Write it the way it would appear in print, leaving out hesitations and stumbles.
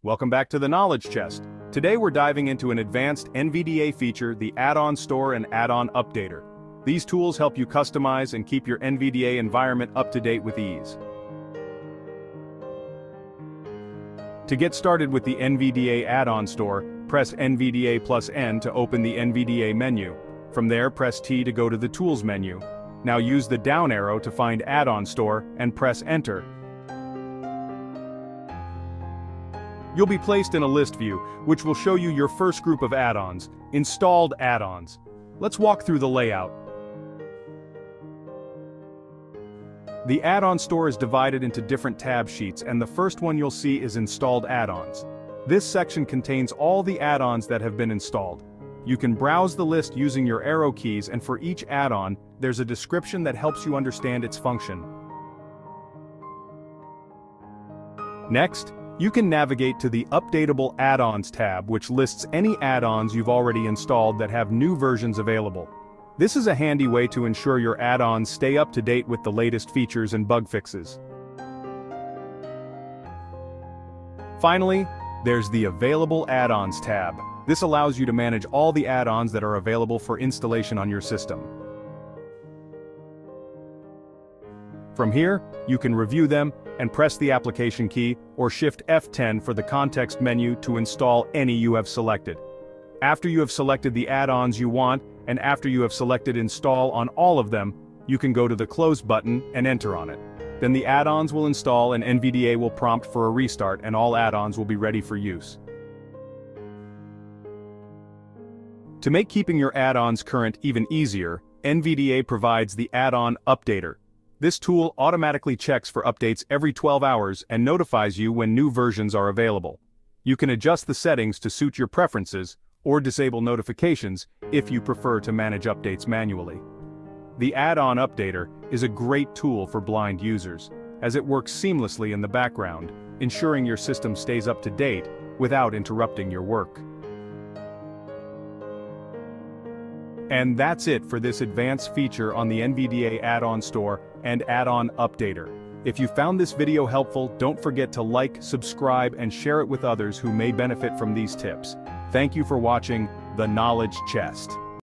Welcome back to the Knowledge Chest. Today we're diving into an advanced NVDA feature, the Add-on Store and Add-on Updater. These tools help you customize and keep your NVDA environment up to date with ease. To get started with the NVDA Add-on Store, press NVDA plus N to open the NVDA menu. From there, press T to go to the Tools menu. Now use the down arrow to find Add-on Store and press Enter. You'll be placed in a list view, which will show you your first group of add-ons, installed add-ons. Let's walk through the layout. The add-on store is divided into different tab sheets, and the first one you'll see is installed add-ons. This section contains all the add-ons that have been installed. You can browse the list using your arrow keys, and for each add-on, there's a description that helps you understand its function. Next, you can navigate to the Updatable Add-ons tab, which lists any add-ons you've already installed that have new versions available. This is a handy way to ensure your add-ons stay up to date with the latest features and bug fixes. Finally, there's the Available Add-ons tab. This allows you to manage all the add-ons that are available for installation on your system. From here, you can review them and press the application key or shift F10 for the context menu to install any you have selected. After you have selected the add-ons you want, and after you have selected install on all of them, you can go to the close button and enter on it. Then the add-ons will install and NVDA will prompt for a restart, and all add-ons will be ready for use. To make keeping your add-ons current even easier, NVDA provides the Add-on Updater. This tool automatically checks for updates every 12 hours and notifies you when new versions are available. You can adjust the settings to suit your preferences, or disable notifications if you prefer to manage updates manually. The Add-on Updater is a great tool for blind users, as it works seamlessly in the background, ensuring your system stays up to date without interrupting your work. And that's it for this advanced feature on the NVDA Add-on Store and Add-on Updater. If you found this video helpful, don't forget to like, subscribe, and share it with others who may benefit from these tips. Thank you for watching The Knowledge Chest.